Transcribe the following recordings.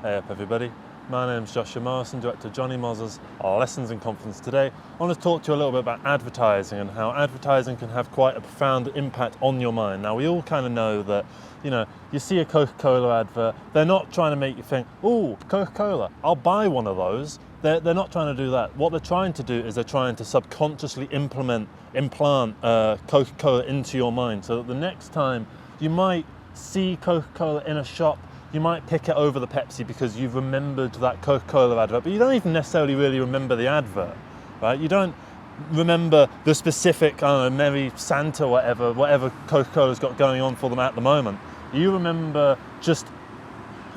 Hey up everybody, my name's Joshua Morrison, director of Jonny Mozza's Lessons in Confidence. Today I want to talk to you a little bit about advertising and how advertising can have quite a profound impact on your mind. Now we all kind of know that, you see a Coca-Cola advert, they're not trying to make you think, oh, Coca-Cola, I'll buy one of those. They're not trying to do that. What they're trying to do is they're trying to subconsciously implant Coca-Cola into your mind, so that the next time you might see Coca-Cola in a shop, you might pick it over the Pepsi because you've remembered that Coca-Cola advert, but you don't even necessarily really remember the advert, right? You don't remember the specific, Merry Santa, whatever Coca-Cola's got going on for them at the moment. You remember just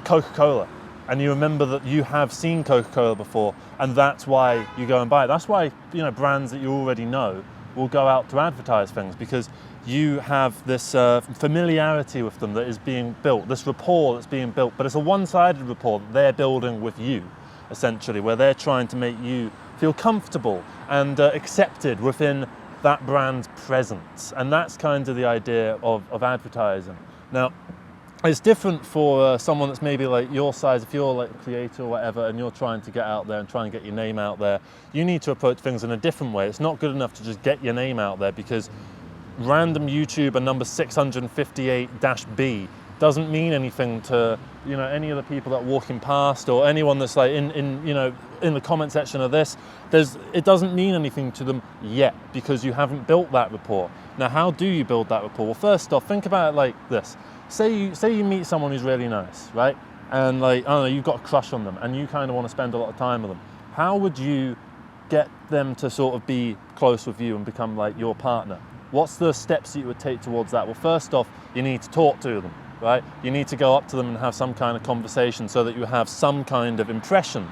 Coca-Cola, and you remember that you have seen Coca-Cola before, and that's why you go and buy it. That's why, brands that you already know will go out to advertise things, because you have this familiarity with them that is being built, this rapport that's being built, but it's a one-sided rapport that they're building with you, essentially, where they're trying to make you feel comfortable and accepted within that brand's presence. And that's kind of the idea of advertising. Now, it's different for someone that's maybe like your size. If you're like a creator or whatever and you're trying to get out there and try and get your name out there, you need to approach things in a different way. It's not good enough to just get your name out there, because random YouTuber number 658-B doesn't mean anything to any of the people that are walking past, or anyone that's like in the comment section of this. It doesn't mean anything to them yet, because you haven't built that rapport. Now, how do you build that rapport? Well, first off, think about it like this. Say you meet someone who's really nice, right? And you've got a crush on them and you kind of want to spend a lot of time with them. How would you get them to sort of be close with you and become like your partner? What's the steps that you would take towards that? Well, first off, you need to talk to them, right? You need to go up to them and have some kind of conversation, so that you have some kind of impression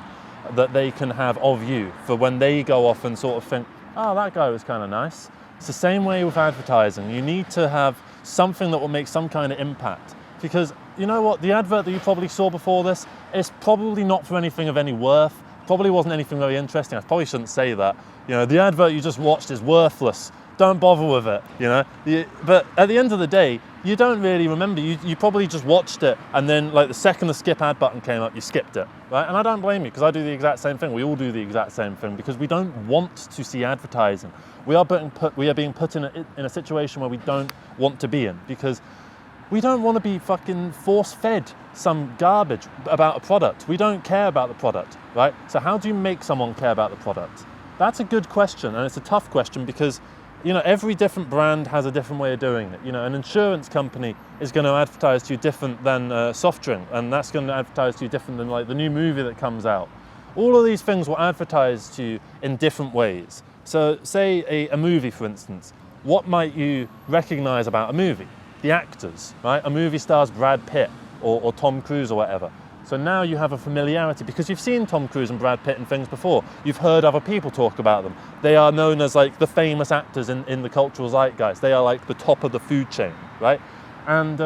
that they can have of you, for when they go off and sort of think, oh, that guy was kind of nice. It's the same way with advertising. You need to have something that will make some kind of impact, because you know what, the advert that you probably saw before this is probably not for anything of any worth, probably wasn't anything very interesting. I probably shouldn't say that. The advert you just watched is worthless. Don't bother with it, But at the end of the day, you don't really remember. You probably just watched it, and then like the second the skip ad button came up, you skipped it, right? And I don't blame you, because I do the exact same thing. We all do the exact same thing, because we don't want to see advertising. We are being put in a situation where we don't want to be in, because we don't want to be fucking force-fed some garbage about a product. We don't care about the product, right? So how do you make someone care about the product? That's a good question, and it's a tough question, because every different brand has a different way of doing it. An insurance company is going to advertise to you different than soft drink, and that's going to advertise to you different than like the new movie that comes out. All of these things will advertise to you in different ways. So say a movie, for instance. What might you recognize about a movie? The actors, right? A movie stars Brad Pitt or Tom Cruise or whatever. So now you have a familiarity, because you've seen Tom Cruise and Brad Pitt in things before. You've heard other people talk about them. They are known as like the famous actors in the cultural zeitgeist. They are like the top of the food chain, right? And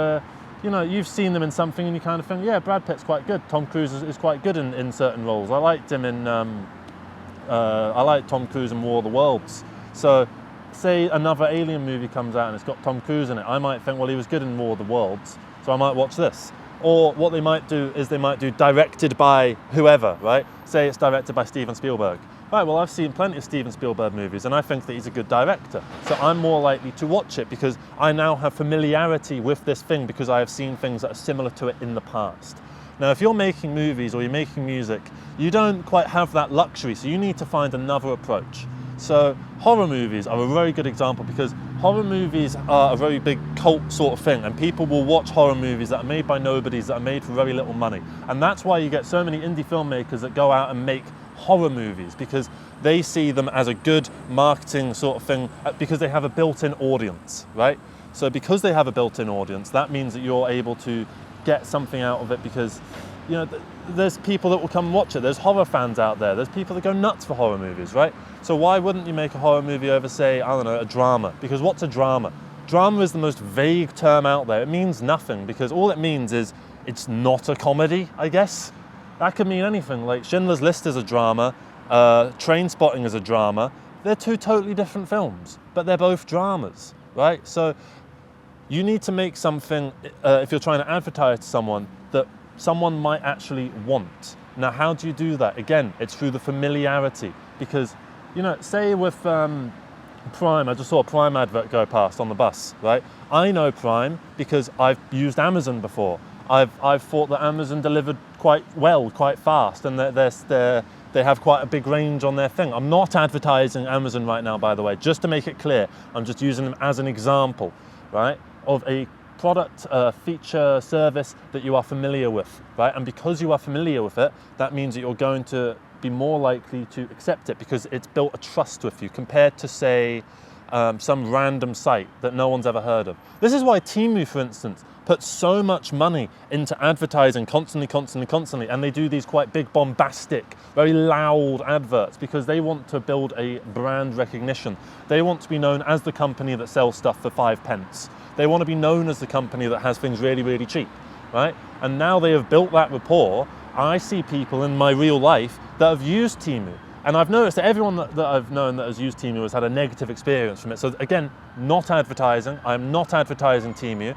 you've seen them in something and you kind of think, yeah, Brad Pitt's quite good. Tom Cruise is quite good in certain roles. I liked him in, I like Tom Cruise in War of the Worlds. So say another Alien movie comes out and it's got Tom Cruise in it. I might think, well, he was good in War of the Worlds, so I might watch this. Or what they might do is they might do directed by whoever, right? Say it's directed by Steven Spielberg. Right, well, I've seen plenty of Steven Spielberg movies and I think that he's a good director. So I'm more likely to watch it, because I now have familiarity with this thing, because I have seen things that are similar to it in the past. Now, if you're making movies or you're making music, you don't quite have that luxury, so you need to find another approach. So horror movies are a very good example, because horror movies are a very big cult sort of thing, and people will watch horror movies that are made by nobodies, that are made for very little money. And that's why you get so many indie filmmakers that go out and make horror movies, because they see them as a good marketing sort of thing, because they have a built-in audience, right? So because they have a built-in audience, that means that you're able to get something out of it, because there's people that will come and watch it. There's horror fans out there. There's people that go nuts for horror movies, right? So why wouldn't you make a horror movie over, say, I don't know, a drama? Because what's a drama? Drama is the most vague term out there. It means nothing, because all it means is it's not a comedy, I guess. That could mean anything. Like Schindler's List is a drama, Trainspotting is a drama. They're two totally different films, but they're both dramas, right? So you need to make something, if you're trying to advertise to someone, that someone might actually want. Now, how do you do that? Again, it's through the familiarity, because, you know, say with Prime, I just saw a Prime advert go past on the bus, right? I know Prime because I've used Amazon before. I've thought that Amazon delivered quite well, quite fast, and they have quite a big range on their thing. I'm not advertising Amazon right now, by the way, just to make it clear. I'm just using them as an example, right, of a product, feature, service that you are familiar with, right? And because you are familiar with it, that means that you're going to be more likely to accept it because it's built a trust with you compared to, say, some random site that no one's ever heard of. This is why Temu, for instance, puts so much money into advertising constantly, and they do these quite big, bombastic, very loud adverts because they want to build a brand recognition. They want to be known as the company that sells stuff for 5 pence. They want to be known as the company that has things really, really cheap, right? And now they have built that rapport. I see people in my real life that have used Temu, and I've noticed that everyone that I've known that has used Temu has had a negative experience from it. So again, not advertising. I'm not advertising Temu,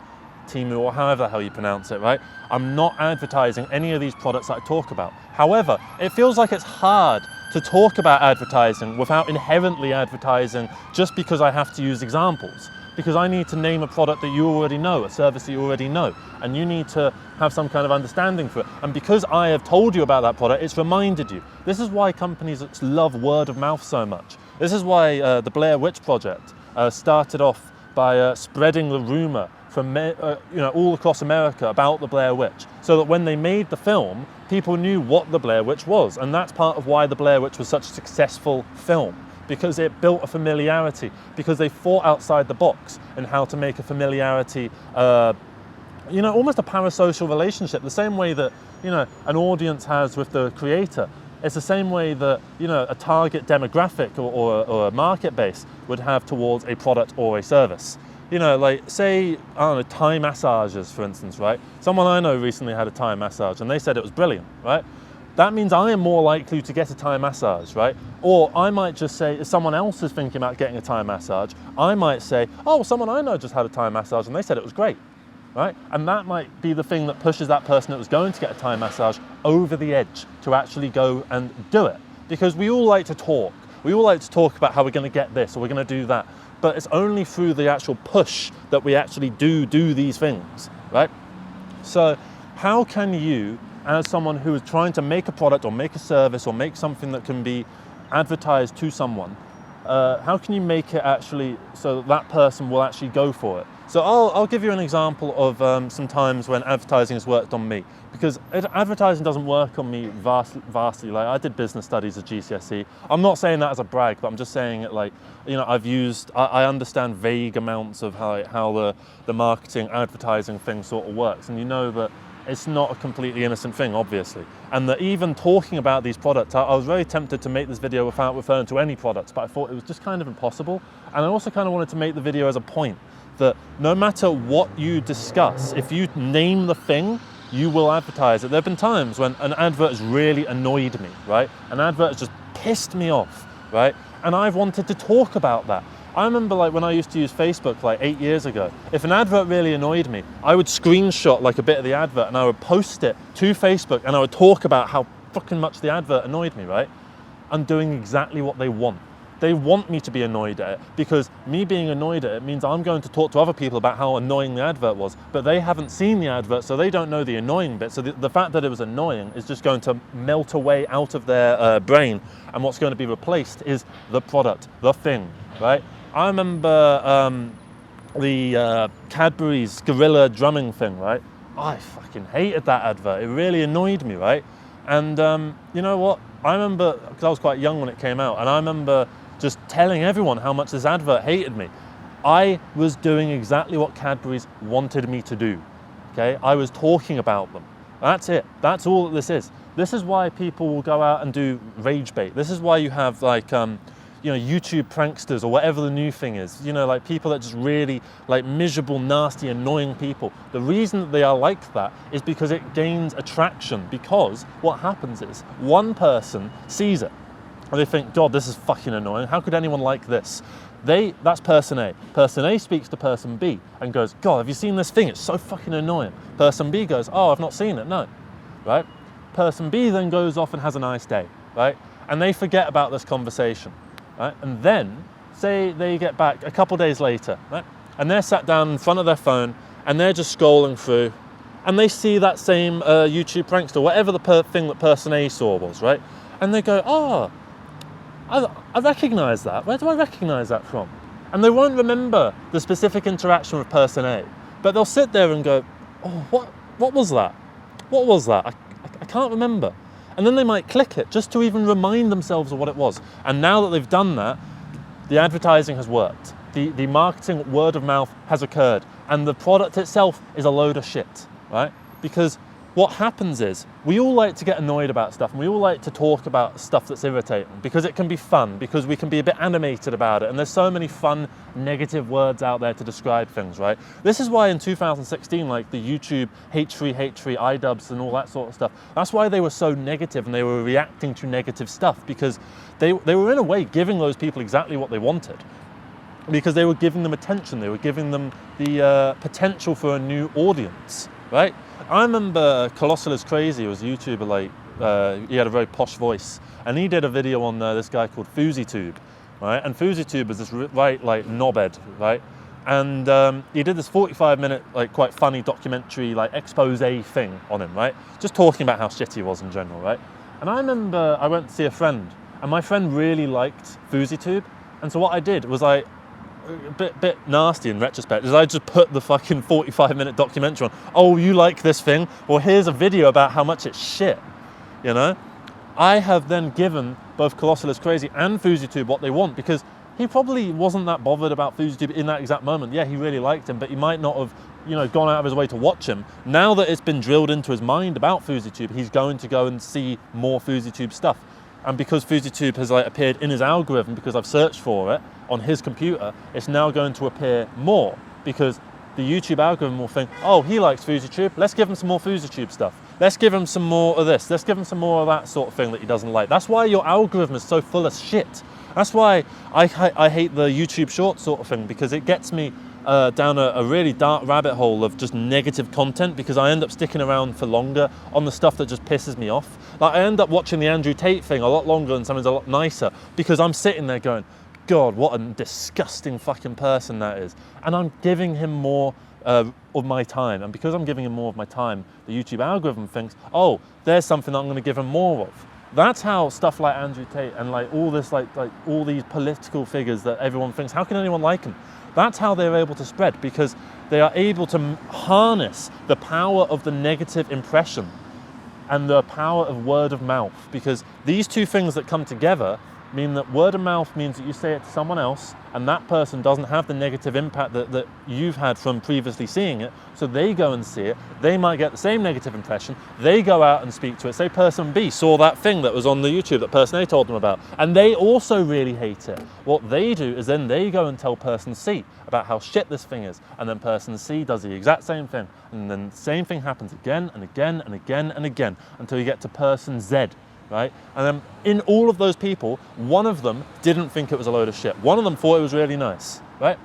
or however the hell you pronounce it, right? I'm not advertising any of these products that I talk about. However, it feels like it's hard to talk about advertising without inherently advertising just because I have to use examples. Because I need to name a product that you already know, a service that you already know, and you need to have some kind of understanding for it. And because I have told you about that product, it's reminded you. This is why companies love word of mouth so much. This is why the Blair Witch Project started off by spreading the rumor from all across America about the Blair Witch, so that when they made the film, people knew what the Blair Witch was. And that's part of why the Blair Witch was such a successful film, because it built a familiarity, because they thought outside the box and how to make a familiarity, almost a parasocial relationship, the same way that, an audience has with the creator. It's the same way that, a target demographic or a market base would have towards a product or a service. Like, say, I don't know, Thai massages, for instance, right? Someone I know recently had a Thai massage and they said it was brilliant, right? That means I am more likely to get a Thai massage, right? Or I might just say, if someone else is thinking about getting a Thai massage, I might say, oh, someone I know just had a Thai massage and they said it was great, right? And that might be the thing that pushes that person that was going to get a Thai massage over the edge to actually go and do it. Because we all like to talk. We all like to talk about how we're going to get this or we're going to do that. But it's only through the actual push that we actually do these things, right? So how can you, as someone who is trying to make a product or make a service or make something that can be advertised to someone, how can you make it actually so that person will actually go for it? So I'll give you an example of some times when advertising has worked on me, because advertising doesn't work on me vastly. Like, I did business studies at GCSE. I'm not saying that as a brag, but I'm just saying it like, I understand vague amounts of how the marketing, advertising thing sort of works. And you know that it's not a completely innocent thing, obviously. And that even talking about these products, I was very tempted to make this video without referring to any products, but I thought it was just kind of impossible. And I also kind of wanted to make the video as a point that no matter what you discuss, if you name the thing, you will advertise it. There have been times when an advert has really annoyed me, right? An advert has just pissed me off, right? And I've wanted to talk about that. I remember like when I used to use Facebook like 8 years ago, if an advert really annoyed me, I would screenshot like a bit of the advert and I would post it to Facebook and I would talk about how fucking much the advert annoyed me, right? I'm doing exactly what they want. They want me to be annoyed at it, because me being annoyed at it means I'm going to talk to other people about how annoying the advert was, but they haven't seen the advert, so they don't know the annoying bit. So the fact that it was annoying is just going to melt away out of their brain, and what's going to be replaced is the product, the thing, right? I remember the Cadbury's Gorilla drumming thing, right? I fucking hated that advert. It really annoyed me, right? And you know what? I remember, because I was quite young when it came out, and I remember just telling everyone how much this advert hated me. I was doing exactly what Cadbury's wanted me to do, okay? I was talking about them. That's it. That's all that this is. This is why people will go out and do rage bait. This is why you have like, YouTube pranksters or whatever the new thing is. Like people that just really like miserable, nasty, annoying people. The reason that they are like that is because it gains attraction, because what happens is one person sees it and they think, God, this is fucking annoying. How could anyone like this? That's person A. Person A speaks to person B and goes, God, have you seen this thing? It's so fucking annoying. Person B goes, oh, I've not seen it, no. right? Person B then goes off and has a nice day, right? And they forget about this conversation, right? And then, say they get back a couple days later, right? And they're sat down in front of their phone and they're just scrolling through and they see that same YouTube prankster, whatever the thing that person A saw was, right? And they go, oh, I recognise that. Where do I recognise that from? And they won't remember the specific interaction with person A, but they'll sit there and go, oh, what was that? What was that? I can't remember. And then they might click it just to even remind themselves of what it was. And now that they've done that, the advertising has worked. The marketing word of mouth has occurred. And the product itself is a load of shit, right? Because what happens is we all like to get annoyed about stuff and we all like to talk about stuff that's irritating because it can be fun, because we can be a bit animated about it. And there's so many fun, negative words out there to describe things, right? This is why in 2016, like the YouTube H3 iDubbbz and all that sort of stuff, that's why they were so negative and they were reacting to negative stuff, because they were in a way giving those people exactly what they wanted. Because they were giving them attention, they were giving them the potential for a new audience, right? I remember Colossal is Crazy was a YouTuber, like, he had a very posh voice, and he did a video on this guy called FouseyTube, right? And FouseyTube was this right, like, knobhead, right? And he did this 45-minute, like, quite funny documentary, like, expose thing on him, right? Just talking about how shit he was in general, right? And I remember I went to see a friend, and my friend really liked FouseyTube, and so what I did was a bit nasty in retrospect, is I just put the fucking 45-minute documentary on. Oh, you like this thing? Well, here's a video about how much it's shit, you know? I have then given both Colossal is Crazy and FouseyTube what they want, because he probably wasn't that bothered about FouseyTube in that exact moment. Yeah, he really liked him, but he might not have, you know, gone out of his way to watch him. Now that it's been drilled into his mind about FouseyTube, he's going to go and see more FouseyTube stuff. And because FouseyTube has, like, appeared in his algorithm, because I've searched for it on his computer, it's now going to appear more, because the YouTube algorithm will think, oh, he likes FouseyTube, let's give him some more FouseyTube stuff. Let's give him some more of this. Let's give him some more of that sort of thing that he doesn't like. That's why your algorithm is so full of shit. That's why I hate the YouTube short sort of thing, because it gets me down a really dark rabbit hole of just negative content, because I end up sticking around for longer on the stuff that just pisses me off. Like, I end up watching the Andrew Tate thing a lot longer and something's a lot nicer, because I'm sitting there going, God, what a disgusting fucking person that is. And I'm giving him more of my time. And because I'm giving him more of my time, the YouTube algorithm thinks, oh, there's something that I'm going to give him more of. That's how stuff like Andrew Tate and like all this, like all these political figures that everyone thinks, how can anyone like them? That's how they're able to spread, because they are able to harness the power of the negative impression and the power of word of mouth, because these two things that come together mean that word of mouth means that you say it to someone else and that person doesn't have the negative impact that you've had from previously seeing it, so they go and see it, they might get the same negative impression, they go out and speak to it. Say person B saw that thing that was on the YouTube that person A told them about, and they also really hate it. What they do is then they go and tell person C about how shit this thing is, and then person C does the exact same thing, and then the same thing happens again and again and again and again until you get to person Z. Right? And then in all of those people, one of them didn't think it was a load of shit. One of them thought it was really nice, right?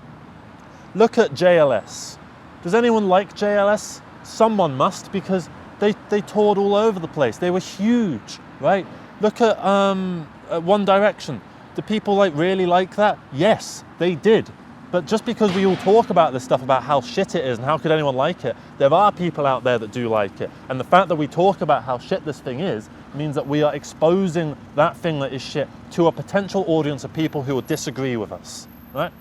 Look at JLS. Does anyone like JLS? Someone must, because they toured all over the place. They were huge, right? Look at One Direction. Do people really like that? Yes, they did. But just because we all talk about this stuff about how shit it is and how could anyone like it, there are people out there that do like it. And the fact that we talk about how shit this thing is means that we are exposing that thing that is shit to a potential audience of people who will disagree with us, right?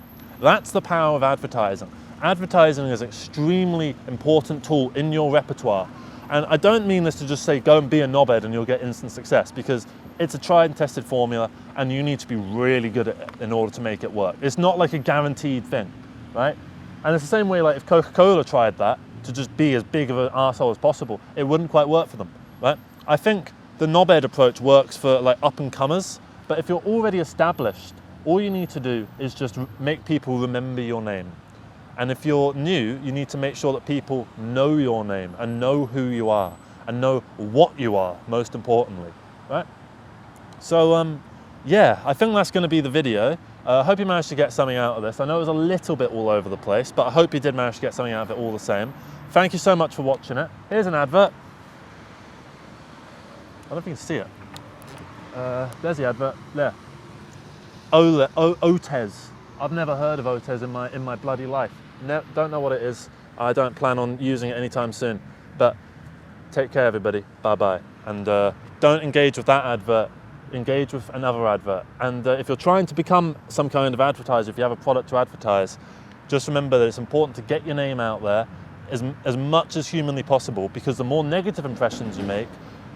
That's the power of advertising. Advertising is an extremely important tool in your repertoire. And I don't mean this to just say, go and be a knobhead and you'll get instant success, because it's a tried and tested formula and you need to be really good at it in order to make it work. It's not like a guaranteed thing, right? And it's the same way, like if Coca-Cola tried that to just be as big of an arsehole as possible, it wouldn't quite work for them, right? I think the knobhead approach works for like up and comers, but if you're already established, all you need to do is just make people remember your name. And if you're new, you need to make sure that people know your name and know who you are and know what you are, most importantly, right? So, yeah, I think that's going to be the video. I hope you managed to get something out of this. I know it was a little bit all over the place, but I hope you did manage to get something out of it all the same. Thank you so much for watching it. Here's an advert. don't know if you can see it. There's the advert, there. Otes. I've never heard of Otes in my bloody life. Don't know what it is. I don't plan on using it anytime soon. But take care, everybody. Bye-bye. And don't engage with that advert. Engage with another advert. And if you're trying to become some kind of advertiser, if you have a product to advertise, just remember that it's important to get your name out there as much as humanly possible, because the more negative impressions you make,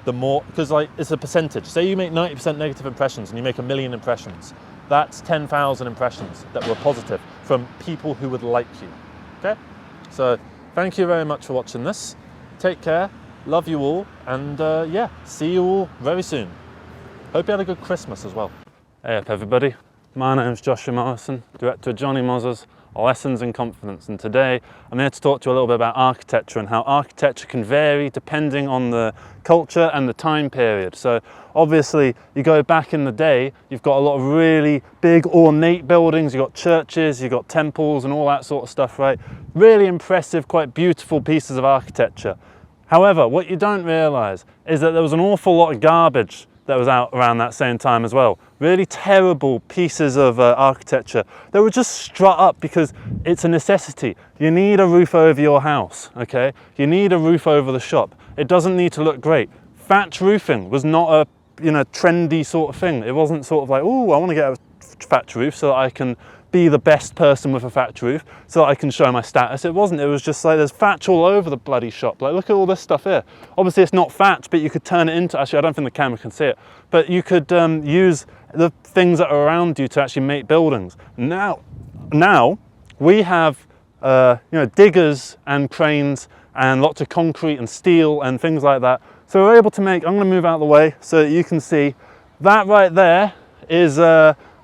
the more, because like it's a percentage. Say you make 90% negative impressions and you make 1 million impressions. That's 10,000 impressions that were positive from people who would like you. Okay? So thank you very much for watching this. Take care. Love you all. And yeah, see you all very soon. Hope you had a good Christmas as well. Hey up everybody. My name's Joshua Morrison, director of Jonny Mozza's Lessons in Confidence, and today I'm here to talk to you a little bit about architecture and how architecture can vary depending on the culture and the time period. So obviously you go back in the day, you've got a lot of really big ornate buildings, you've got churches, you've got temples and all that sort of stuff, right? Really impressive, quite beautiful pieces of architecture. However, what you don't realise is that there was an awful lot of garbage that was out around that same time as well. Really terrible pieces of architecture that were just strut up because it's a necessity. You need a roof over your house, okay? You need a roof over the shop. It doesn't need to look great. Thatch roofing was not a trendy sort of thing. It wasn't sort of like, oh, I want to get a thatch roof so that I can be the best person with a thatch roof, so that I can show my status. It wasn't. It was just like there's thatch all over the bloody shop. Like, look at all this stuff here. Obviously it's not thatch, but you could turn it into, actually I don't think the camera can see it, but you could use the things that are around you to actually make buildings. Now we have diggers and cranes and lots of concrete and steel and things like that. So we're able to make, I'm going to move out of the way so that you can see, that right there is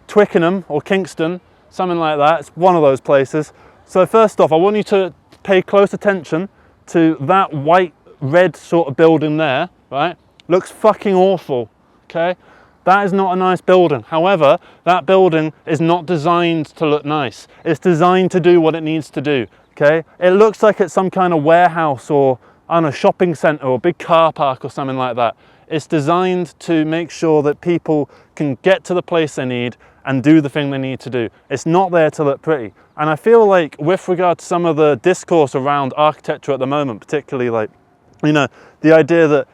Twickenham or Kingston, something like that. It's one of those places. So first off, I want you to pay close attention to that white red sort of building there, right? Looks fucking awful, okay? That is not a nice building. However, that building is not designed to look nice. It's designed to do what it needs to do, okay? It looks like it's some kind of warehouse or, I don't know, shopping centre or big car park or something like that. It's designed to make sure that people can get to the place they need and do the thing they need to do. It's not there to look pretty. And I feel like with regard to some of the discourse around architecture at the moment, particularly like, the idea that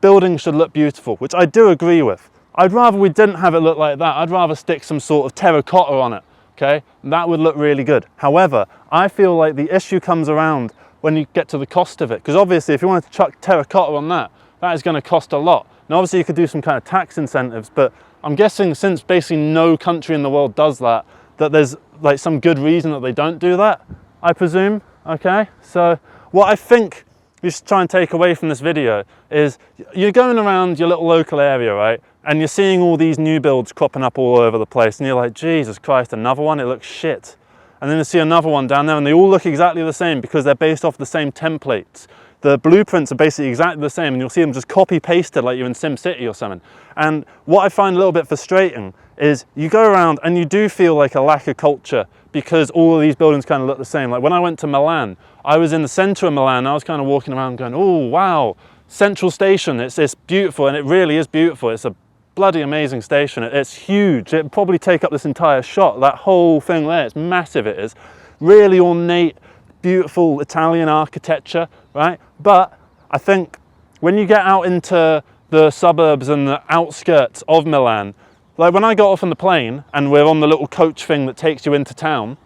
buildings should look beautiful, which I do agree with. I'd rather we didn't have it look like that. I'd rather stick some sort of terracotta on it, okay? That would look really good. However, I feel like the issue comes around when you get to the cost of it. Because obviously if you wanted to chuck terracotta on that, that is going to cost a lot. Now obviously you could do some kind of tax incentives, but I'm guessing since basically no country in the world does that, that there's like some good reason that they don't do that, I presume, okay? So what I think you should try and take away from this video is you're going around your little local area, right? And you're seeing all these new builds cropping up all over the place and you're like, Jesus Christ, another one, it looks shit. And then you see another one down there and they all look exactly the same because they're based off the same templates. The blueprints are basically exactly the same and you'll see them just copy pasted like you're in SimCity or something. And what I find a little bit frustrating is you go around and you do feel like a lack of culture because all of these buildings kind of look the same. Like when I went to Milan, I was in the center of Milan, I was kind of walking around going, oh wow, Central Station, it's beautiful, and it really is beautiful. It's a bloody amazing station. It's huge. It'd probably take up this entire shot, that whole thing there. It's massive, it is. Really ornate, beautiful Italian architecture, right? But I think when you get out into the suburbs and the outskirts of Milan, like when I got off on the plane and we're on the little coach thing that takes you into town,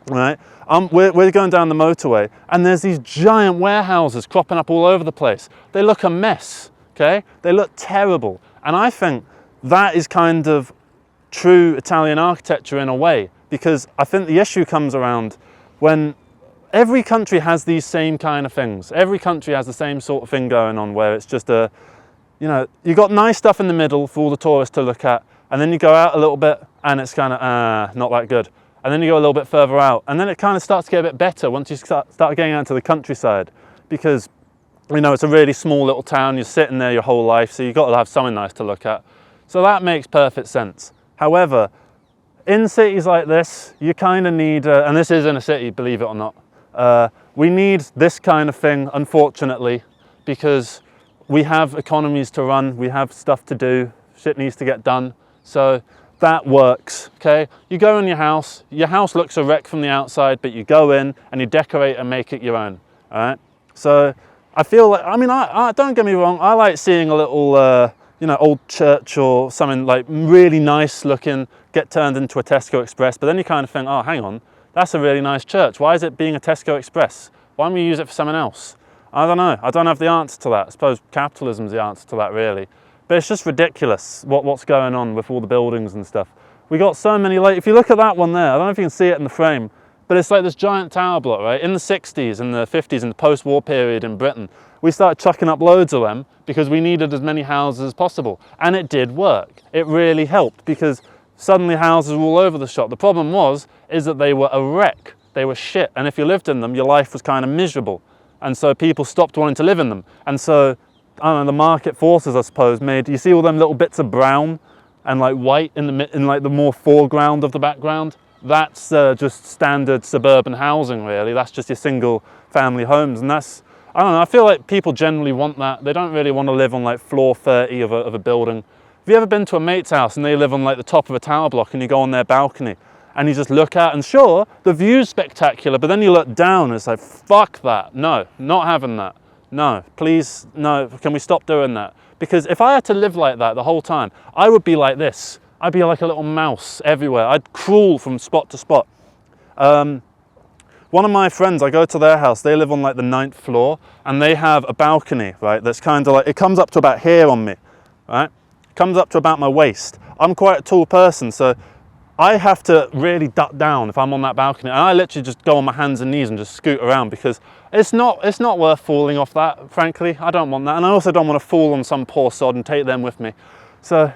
right? We're going down the motorway and there's these giant warehouses cropping up all over the place. They look a mess, okay? They look terrible. And I think that is kind of true Italian architecture in a way, because I think the issue comes around when every country has these same kind of things. Every country has the same sort of thing going on where it's just you've got nice stuff in the middle for all the tourists to look at, and then you go out a little bit and it's kind of, not that good. And then you go a little bit further out and then it kind of starts to get a bit better once you start getting out to the countryside, because it's a really small little town, you're sitting there your whole life, so you've got to have something nice to look at. So that makes perfect sense. However, in cities like this, you kind of need, and this is in a city, believe it or not, we need this kind of thing, unfortunately, because we have economies to run, we have stuff to do, shit needs to get done. So that works, okay? You go in your house looks a wreck from the outside, but you go in and you decorate and make it your own, all right? So I feel like, I mean, I don't get me wrong, I like seeing a little, you know, old church or something like really nice looking get turned into a Tesco Express, but then you kind of think, oh, hang on, that's a really nice church. Why is it being a Tesco Express? Why don't we use it for something else? I don't know. I don't have the answer to that. I suppose capitalism's the answer to that, really. But it's just ridiculous what's going on with all the buildings and stuff. We got so many, like, if you look at that one there, I don't know if you can see it in the frame, but it's like this giant tower block, right? In the 60s and the 50s, in the post-war period in Britain, we started chucking up loads of them because we needed as many houses as possible. And it did work. It really helped because suddenly houses were all over the shop. The problem is that they were a wreck. They were shit. And if you lived in them, your life was kind of miserable. And so people stopped wanting to live in them. And so, I don't know, the market forces, I suppose, made, you see all them little bits of brown and like white in like the more foreground of the background? That's just standard suburban housing, really. That's just your single family homes. And that's, I don't know, I feel like people generally want that. They don't really want to live on like floor 30 of a building. Have you ever been to a mate's house and they live on like the top of a tower block and you go on their balcony and you just look out, and sure, the view's spectacular, but then you look down and it's like, fuck that. No, not having that. No, please, no, can we stop doing that? Because if I had to live like that the whole time, I would be like this. I'd be like a little mouse everywhere. I'd crawl from spot to spot. One of my friends, I go to their house, they live on like the 9th floor, and they have a balcony, right, that's kind of like, it comes up to about here on me, right? It comes up to about my waist. I'm quite a tall person, so I have to really duck down if I'm on that balcony, and I literally just go on my hands and knees and just scoot around because it's not worth falling off that, frankly. I don't want that, and I also don't want to fall on some poor sod and take them with me. So,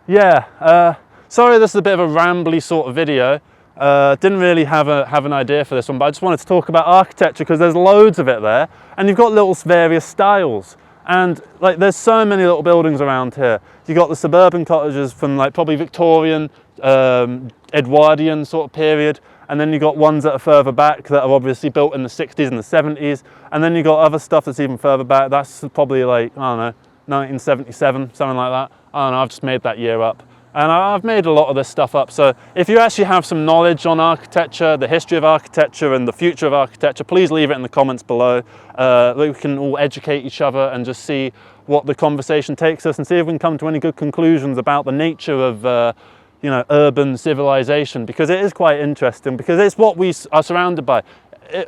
yeah, sorry this is a bit of a rambly sort of video. Didn't really have an idea for this one, but I just wanted to talk about architecture because there's loads of it there, and you've got little various styles. And like, there's so many little buildings around here. You got the suburban cottages from like probably Victorian, Edwardian sort of period, and then you got ones that are further back that are obviously built in the 60s and the 70s, and then you got other stuff that's even further back. That's probably like, I don't know, 1977, something like that. I don't know, I've just made that year up. And I've made a lot of this stuff up. So if you actually have some knowledge on architecture, the history of architecture and the future of architecture, please leave it in the comments below. We can all educate each other and just see what the conversation takes us and see if we can come to any good conclusions about the nature of you know, urban civilization, because it is quite interesting, because it's what we are surrounded by.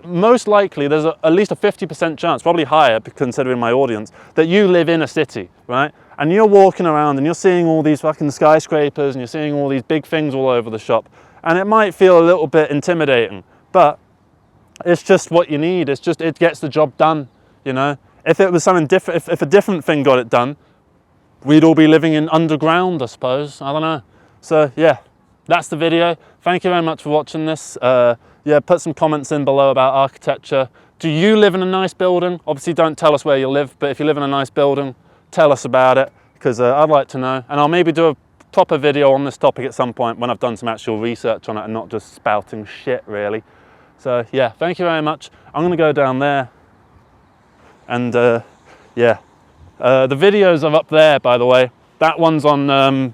Most likely there's at least a 50% chance, probably higher considering my audience, that you live in a city, right? And you're walking around and you're seeing all these fucking skyscrapers and you're seeing all these big things all over the shop. And it might feel a little bit intimidating, but it's just what you need. It's just, it gets the job done, you know? If it was something different, if a different thing got it done, we'd all be living in underground, I suppose. I don't know. So yeah, that's the video. Thank you very much for watching this. Yeah, put some comments in below about architecture. Do you live in a nice building? Obviously don't tell us where you live, but if you live in a nice building, tell us about it, because I'd like to know. And I'll maybe do a proper video on this topic at some point when I've done some actual research on it and not just spouting shit, really. So yeah, thank you very much. I'm gonna go down there. And yeah, the videos are up there, by the way. That one's on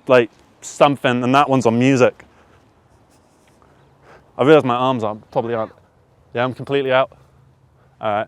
like something, and that one's on music. I realise my arms probably aren't. Yeah, I'm completely out. All right.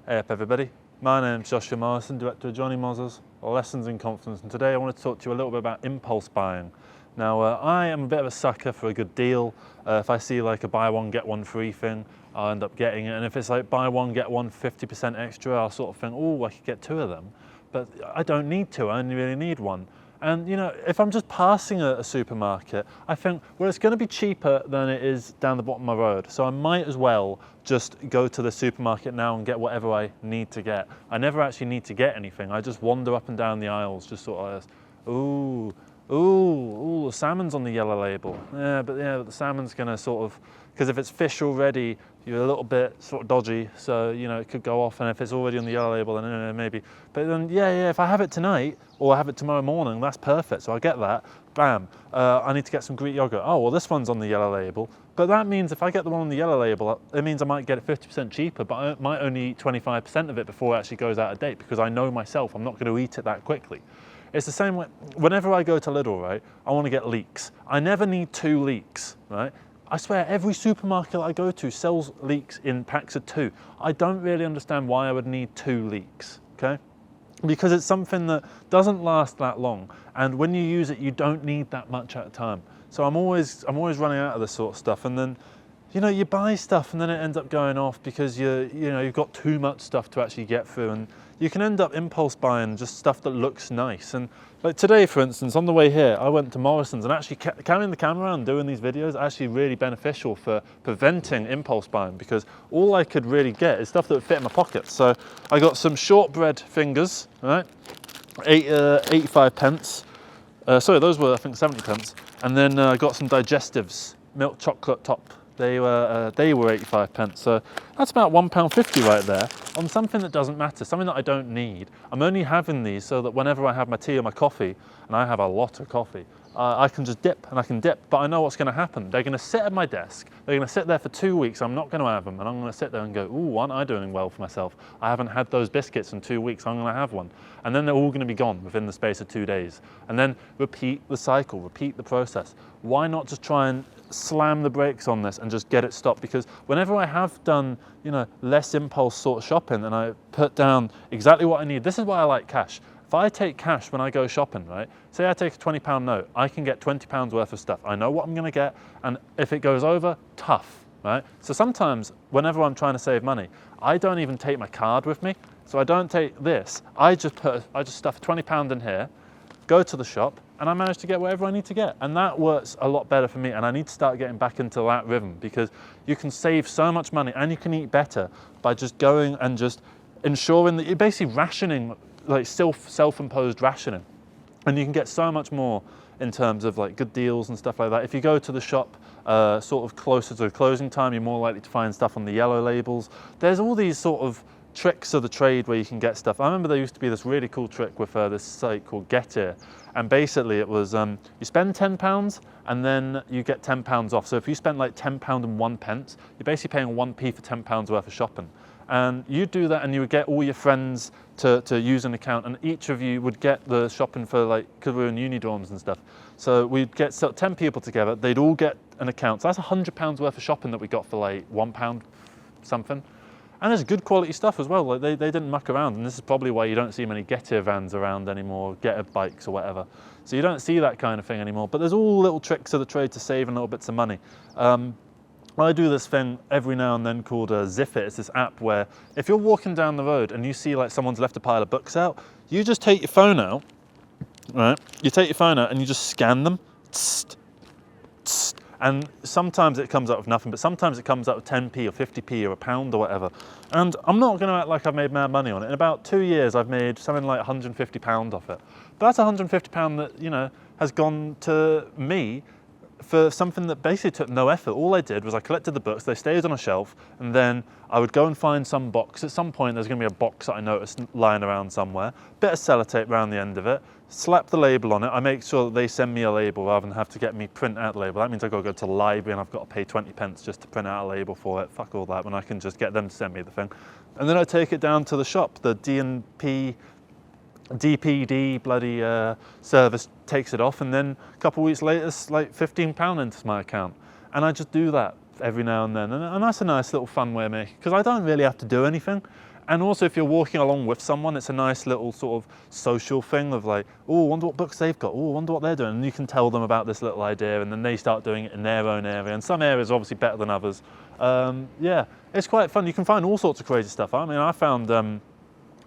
Hey up everybody, my name's Joshua Morrison, director of Jonny Mozza's Lessons in Confidence, and today I want to talk to you a little bit about impulse buying. Now I am a bit of a sucker for a good deal. If I see like a buy one get one free thing, I'll end up getting it, and if it's like buy one get one 50% extra, I'll sort of think, oh, I could get 2 of them, but I don't need 2, I only really need 1. And you know, if I'm just passing a supermarket, I think, well, it's going to be cheaper than it is down the bottom of my road, so I might as well just go to the supermarket now and get whatever I need to get. I never actually need to get anything. I just wander up and down the aisles, just sort of, ooh, the salmon's on the yellow label. Yeah, but the salmon's going to sort of, because if it's fish already, you're a little bit sort of dodgy, so you know it could go off, and if it's already on the yellow label, then maybe. But then yeah, if I have it tonight or I have it tomorrow morning, that's perfect. So I get that. Bam. I need to get some Greek yogurt. Oh well, this one's on the yellow label. But that means if I get the one on the yellow label, it means I might get it 50% cheaper, but I might only eat 25% of it before it actually goes out of date, because I know myself I'm not going to eat it that quickly. It's the same way, whenever I go to Lidl, right, I want to get leeks. I never need 2 leeks, right? I swear every supermarket that I go to sells leeks in packs of 2. I don't really understand why I would need 2 leeks, okay? Because it's something that doesn't last that long, and when you use it, you don't need that much at a time. So I'm always running out of this sort of stuff, and then, you know, you buy stuff and then it ends up going off because you've got too much stuff to actually get through, and you can end up impulse buying just stuff that looks nice. And like today, for instance, on the way here, I went to Morrison's, and actually carrying the camera and doing these videos is actually really beneficial for preventing impulse buying, because all I could really get is stuff that would fit in my pocket. So I got some shortbread fingers, right, 85 pence. Sorry, those were I think 70 pence. And then I got some digestives, milk chocolate top. They were 85 pence. So that's about £1.50 right there on something that doesn't matter, something that I don't need. I'm only having these so that whenever I have my tea or my coffee, and I have a lot of coffee, I can just dip, and I can dip, but I know what's going to happen. They're going to sit at my desk, they're going to sit there for 2 weeks, I'm not going to have them, and I'm going to sit there and go, ooh, aren't I doing well for myself? I haven't had those biscuits in 2 weeks, I'm going to have one. And then they're all going to be gone within the space of 2 days. And then repeat the cycle, repeat the process. Why not just try and slam the brakes on this and just get it stopped? Because whenever I have done, you know, less impulse sort of shopping, and I put down exactly what I need, this is why I like cash. If I take cash when I go shopping, right, say I take a £20 note, I can get £20 worth of stuff. I know what I'm going to get, and if it goes over, tough, right? So sometimes, whenever I'm trying to save money, I don't even take my card with me. So I don't take this. I just stuff £20 in here, go to the shop, and I manage to get whatever I need to get. And that works a lot better for me, and I need to start getting back into that rhythm, because you can save so much money and you can eat better by just going and just ensuring that you're basically rationing, like self-imposed rationing. And you can get so much more in terms of like good deals and stuff like that. If you go to the shop sort of closer to the closing time, you're more likely to find stuff on the yellow labels. There's all these sort of tricks of the trade where you can get stuff. I remember there used to be this really cool trick with this site called Get Here, and basically it was you spend £10 and then you get £10 off. So if you spend like £10 and 1 pence, you're basically paying 1p for £10 worth of shopping. And you do that, and you would get all your friends to use an account, and each of you would get the shopping for, like, because we were in uni dorms and stuff. So we'd get 10 people together, they'd all get an account. So that's £100 worth of shopping that we got for like £1 something. And there's good quality stuff as well. Like they didn't muck around, and this is probably why you don't see many Get Here vans around anymore, Get Here bikes or whatever. So you don't see that kind of thing anymore. But there's all little tricks of the trade to save little bits of money. I do this thing every now and then called Zip It. It's this app where if you're walking down the road and you see like someone's left a pile of books out, you just take your phone out, right? You take your phone out and you just scan them. Tst, tst. And sometimes it comes out with nothing, but sometimes it comes out with 10p or 50p or £1 or whatever. And I'm not going to act like I've made mad money on it. In about 2 years, I've made something like £150 off it. But that's £150 that, you know, has gone to me for something that basically took no effort. All I did was I collected the books, they stayed on a shelf, and then I would go and find some box. At some point there's going to be a box that I noticed lying around somewhere, bit of sellotape around the end of it, slap the label on it. I make sure that they send me a label rather than have to get me print out the label. That means I've got to go to the library and I've got to pay 20 pence just to print out a label for it. Fuck all that, when I can just get them to send me the thing. And then I take it down to the shop. The DPD bloody service takes it off, and then a couple of weeks later it's like £15 into my account. And I just do that every now and then, and that's a nice little fun way of making, because I don't really have to do anything. And also if you're walking along with someone, it's a nice little sort of social thing of like, oh, I wonder what books they've got, oh, I wonder what they're doing, and you can tell them about this little idea, and then they start doing it in their own area, and some areas are obviously better than others. Yeah, it's quite fun. You can find all sorts of crazy stuff. I mean, I found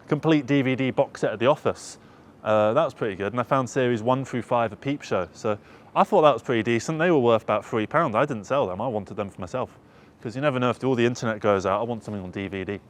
complete DVD box set of The Office. That was pretty good, and I found series 1 through 5 of Peep Show. So I thought that was pretty decent. They were worth about £3. I didn't sell them, I wanted them for myself. Because you never know, if all the internet goes out, I want something on DVD.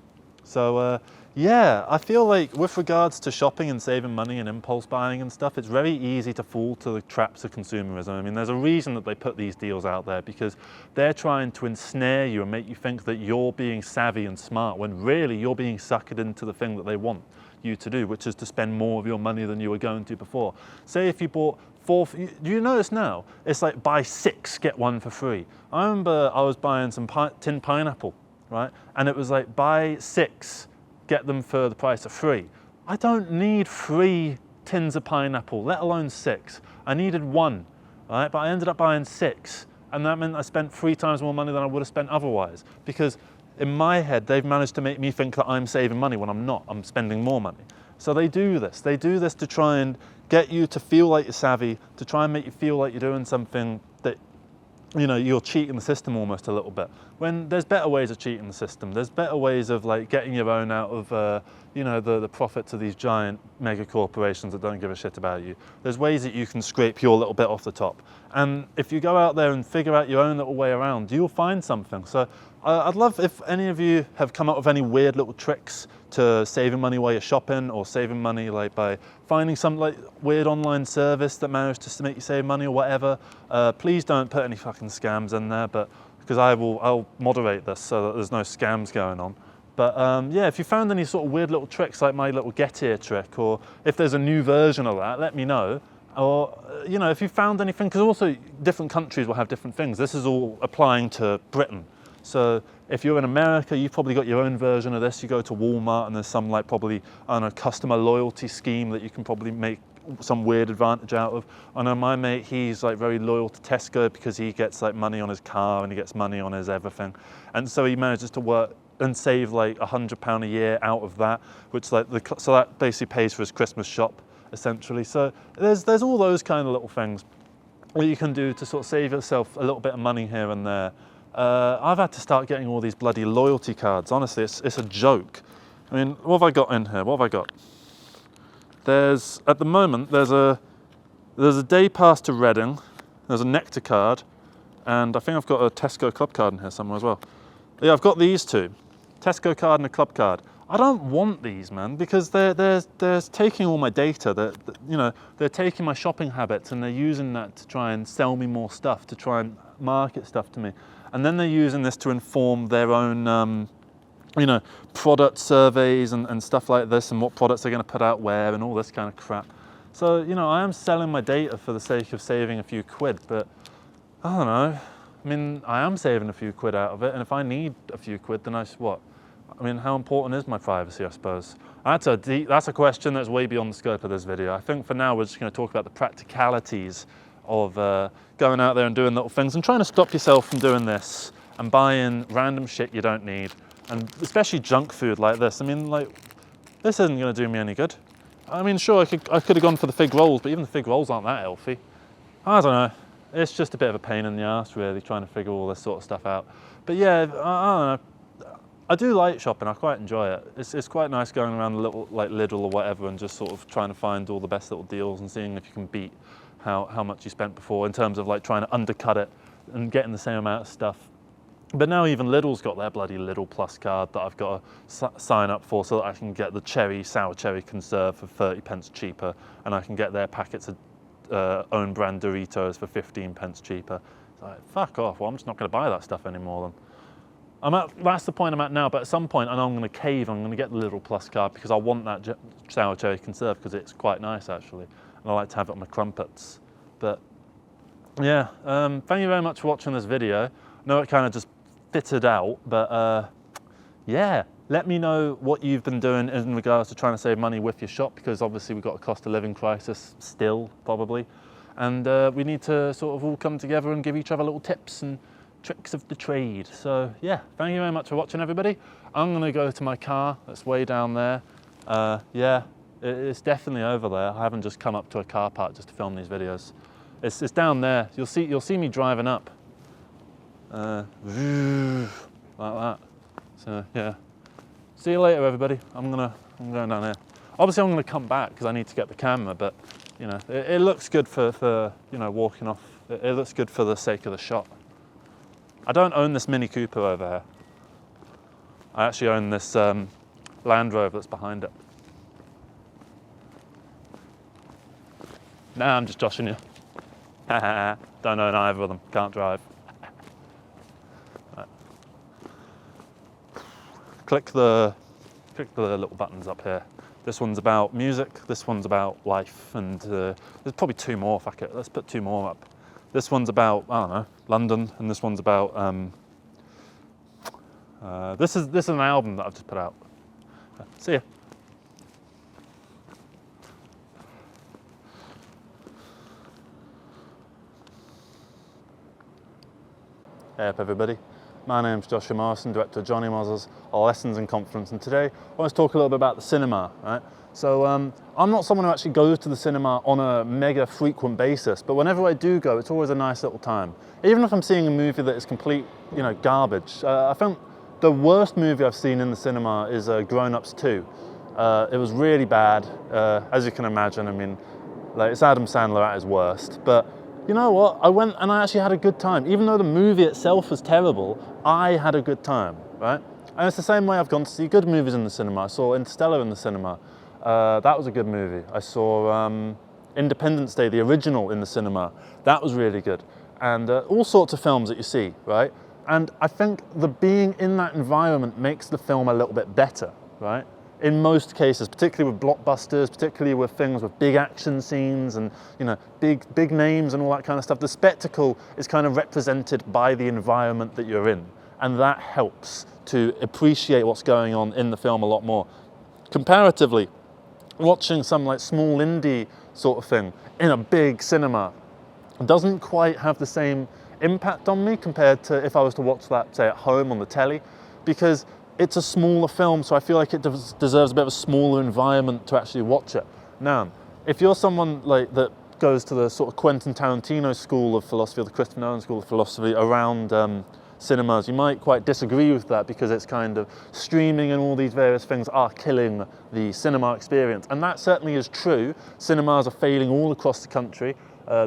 So yeah, I feel like with regards to shopping and saving money and impulse buying and stuff, it's very easy to fall to the traps of consumerism. I mean, there's a reason that they put these deals out there, because they're trying to ensnare you and make you think that you're being savvy and smart, when really you're being suckered into the thing that they want you to do, which is to spend more of your money than you were going to before. Say if you bought do you notice now? It's like buy 6, get 1 for free. I remember I was buying some tin pineapple, right? And it was like buy 6, get them for the price of 3. I don't need 3 tins of pineapple, let alone 6. I needed 1, right? But I ended up buying 6. And that meant I spent 3 times more money than I would have spent otherwise. Because in my head, they've managed to make me think that I'm saving money when I'm not. I'm spending more money. So they do this. They do this to try and get you to feel like you're savvy, to try and make you feel like you're doing something that, you know, you're cheating the system almost a little bit. When there's better ways of cheating the system. There's better ways of like getting your own out of, you know, the profits of these giant mega corporations that don't give a shit about you. There's ways that you can scrape your little bit off the top. And if you go out there and figure out your own little way around, you'll find something. So I'd love if any of you have come up with any weird little tricks to saving money while you're shopping, or saving money like by finding some like weird online service that managed to make you save money or whatever. Please don't put any fucking scams in there, but because I'll moderate this so that there's no scams going on. But yeah, if you found any sort of weird little tricks like my little get here trick, or if there's a new version of that, let me know. Or, you know, if you found anything, because also different countries will have different things. This is all applying to Britain. So if you're in America, you've probably got your own version of this. You go to Walmart and there's some like probably, I don't know, customer loyalty scheme that you can probably make some weird advantage out of. I know my mate, he's like very loyal to Tesco because he gets like money on his car and he gets money on his everything. And so he manages to work and save like £100 a year out of that, which like so that basically pays for his Christmas shop essentially. So there's all those kind of little things that you can do to sort of save yourself a little bit of money here and there. I've had to start getting all these bloody loyalty cards. Honestly, it's a joke. I mean, what have I got in here? What have I got? At the moment, there's a day pass to Reading, there's a Nectar card, and I think I've got a Tesco club card in here somewhere as well. Yeah, I've got these 2, Tesco card and a club card. I don't want these, man, because they're taking all my data. You know, they're taking my shopping habits and they're using that to try and sell me more stuff, to try and market stuff to me. And then they're using this to inform their own, you know, product surveys and stuff like this, and what products they're going to put out where and all this kind of crap. So, you know, I am selling my data for the sake of saving a few quid, but I don't know. I mean, I am saving a few quid out of it, and if I need a few quid, then what? I mean, how important is my privacy, I suppose? That's a question that's way beyond the scope of this video. I think for now we're just going to talk about the practicalities of going out there and doing little things and trying to stop yourself from doing this and buying random shit you don't need, and especially junk food like this. I mean, like, this isn't going to do me any good. I mean, sure, I could have gone for the fig rolls, but even the fig rolls aren't that healthy. I don't know. It's just a bit of a pain in the arse, really, trying to figure all this sort of stuff out. But yeah, I don't know. I do like shopping, I quite enjoy it. It's quite nice going around the little like Lidl or whatever and just sort of trying to find all the best little deals and seeing if you can beat how much you spent before, in terms of like trying to undercut it and getting the same amount of stuff. But now even Lidl's got their bloody Lidl Plus card that I've got to sign up for, so that I can get the sour cherry conserve for 30p cheaper, and I can get their packets of own brand Doritos for 15p cheaper. It's like, fuck off, well I'm just not going to buy that stuff anymore then. That's the point I'm at now, but at some point I know I'm going to cave. I'm going to get the Lidl Plus card because I want that sour cherry conserve because it's quite nice actually, and I like to have it on my crumpets. But yeah, thank you very much for watching this video. I know it kind of just fitted out, but yeah, let me know what you've been doing in regards to trying to save money with your shop, because obviously we've got a cost of living crisis still, probably, and we need to sort of all come together and give each other little tips and tricks of the trade. So yeah, thank you very much for watching, everybody. I'm gonna go to my car that's way down there. Yeah, it's definitely over there. I haven't just come up to a car park just to film these videos. It's down there. You'll see me driving up like that. So yeah, see you later, everybody. I'm going down here. Obviously I'm going to come back because I need to get the camera, but you know, it looks good for you know, walking off. It looks good for the sake of the shot. I don't own this Mini Cooper over here. I actually own this Land Rover that's behind it. Nah, I'm just joshing you. Don't own either of them, can't drive. Right. Click the little buttons up here. This one's about music, this one's about life, and there's probably two more, fuck it, let's put two more up. This one's about, I don't know, London, and this one's about, this is an album that I've just put out. See ya. Hey up everybody, my name's Joshua Morrison, director of Jonny Mozza's Lessons in Conference, and today I want to talk a little bit about the cinema, right? So I'm not someone who actually goes to the cinema on a mega frequent basis, but whenever I do go, it's always a nice little time. Even if I'm seeing a movie that is complete, garbage. I think the worst movie I've seen in the cinema is Grown Ups 2. It was really bad, as you can imagine. I mean, like, it's Adam Sandler at his worst, but you know what? I went and I actually had a good time. Even though the movie itself was terrible, I had a good time, right? And it's the same way I've gone to see good movies in the cinema. I saw Interstellar in the cinema. That was a good movie. I saw Independence Day, the original, in the cinema. That was really good. And all sorts of films that you see, right? And I think the being in that environment makes the film a little bit better, right? In most cases, particularly with blockbusters, particularly with things with big action scenes and big names and all that kind of stuff, the spectacle is kind of represented by the environment that you're in, and that helps to appreciate what's going on in the film a lot more. Comparatively, watching some like small indie sort of thing in a big cinema doesn't quite have the same impact on me compared to if I was to watch that, say, at home on the telly, because it's a smaller film, so I feel like it deserves a bit of a smaller environment to actually watch it. Now, if you're someone like that goes to the sort of Quentin Tarantino school of philosophy, or the Christopher Nolan school of philosophy around cinemas, you might quite disagree with that because it's kind of streaming and all these various things are killing the cinema experience. And that certainly is true. Cinemas are failing all across the country.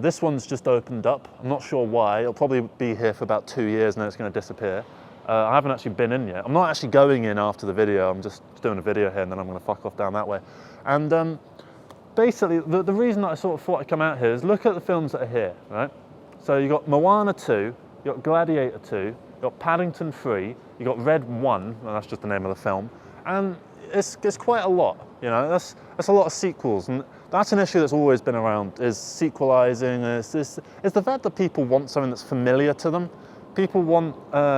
This one's just opened up. I'm not sure why. It'll probably be here for about 2 years and then it's going to disappear. I haven't actually been in yet. I'm not actually going in after the video. I'm just doing a video here and then I'm going to fuck off down that way. And basically, the reason that I sort of thought I'd come out here is look at the films that are here, right? So you got Moana 2, you got Gladiator 2, you got Paddington 3, you got Red 1, and that's just the name of the film, and it's quite a lot, that's a lot of sequels, and that's an issue that's always been around, is sequelizing, is the fact that people want something that's familiar to them. People want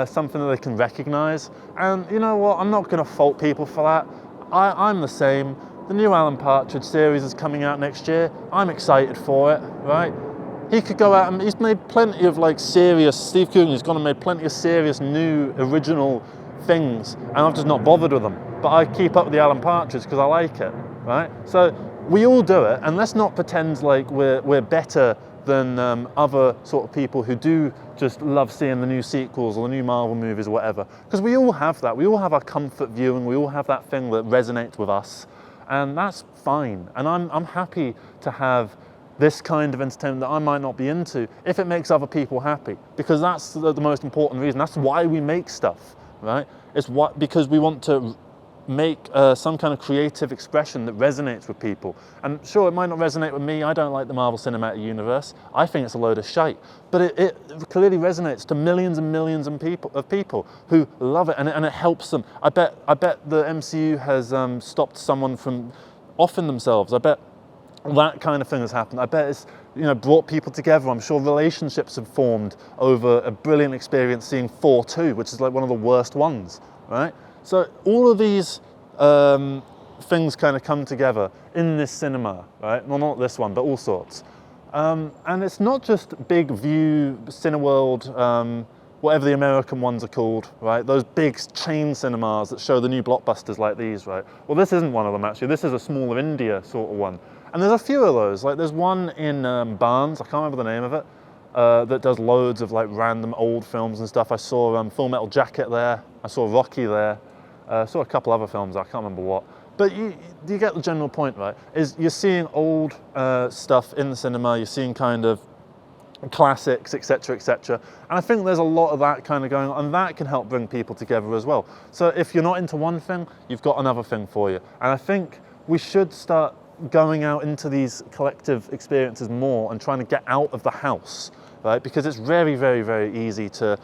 something that they can recognize, and you know what, I'm not going to fault people for that. I'm the same. The new Alan Partridge series is coming out next year. I'm excited for it, right? He could go out and he's made plenty of Steve Coogan's gone and made plenty of serious new original things, and I've just not bothered with them. But I keep up with the Alan Partridge because I like it, right? So we all do it, and let's not pretend like we're better than other sort of people who do just love seeing the new sequels or the new Marvel movies or whatever. Because we all have that. We all have our comfort viewing. We all have that thing that resonates with us. And that's fine. And I'm happy to have this kind of entertainment that I might not be into if it makes other people happy. Because that's the most important reason. That's why we make stuff, right? Because we want to make some kind of creative expression that resonates with people. And sure, it might not resonate with me. I don't like the Marvel Cinematic Universe. I think it's a load of shite. But it clearly resonates to millions and millions of people who love it, and it helps them. I bet the MCU has stopped someone from offing themselves. I bet that kind of thing has happened. I bet it's brought people together. I'm sure relationships have formed over a brilliant experience seeing Thor 2, which is like one of the worst ones, right? So all of these things kind of come together in this cinema, right? Well, not this one, but all sorts. And it's not just Big View, Cineworld, whatever the American ones are called, right? Those big chain cinemas that show the new blockbusters like these, right? Well, this isn't one of them, actually. This is a smaller India sort of one. And there's a few of those. Like there's one in Barnes, I can't remember the name of it, that does loads of random old films and stuff. I saw Full Metal Jacket there. I saw Rocky there. Saw a couple other films, I can't remember what. But you get the general point, right? Is you're seeing old stuff in the cinema, you're seeing kind of classics, etc., etc. And I think there's a lot of that kind of going on, and that can help bring people together as well. So if you're not into one thing, you've got another thing for you. And I think we should start going out into these collective experiences more and trying to get out of the house. Right? Because it's very, very, very easy to,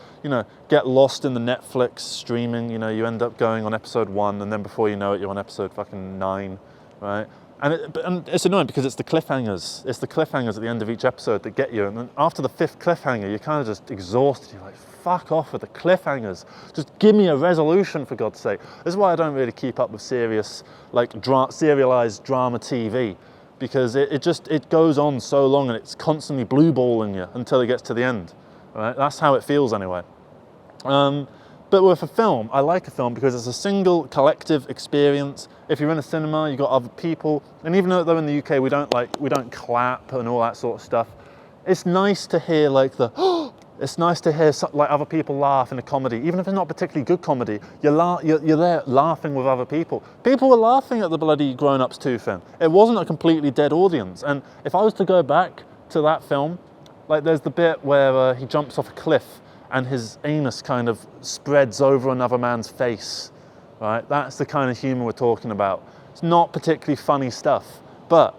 get lost in the Netflix streaming. You end up going on episode 1, and then before you know it, you're on episode fucking 9. right? And it's annoying because it's the cliffhangers. It's the cliffhangers at the end of each episode that get you. And then after the 5th cliffhanger, you're kind of just exhausted. You're like, fuck off with the cliffhangers. Just give me a resolution, for God's sake. This is why I don't really keep up with serious, like serialized drama TV, because it goes on so long and it's constantly blue balling you until it gets to the end. Right? That's how it feels anyway. But with a film, I like a film because it's a single collective experience. If you're in a cinema, you've got other people, and even though in the UK we don't clap and all that sort of stuff, it's nice to hear like it's nice to hear like other people laugh in a comedy, even if it's not particularly good comedy. You're there laughing with other people. People were laughing at the bloody Grown Ups 2 film. It wasn't a completely dead audience. And if I was to go back to that film, like there's the bit where he jumps off a cliff and his anus kind of spreads over another man's face, right? That's the kind of humor we're talking about. It's not particularly funny stuff, but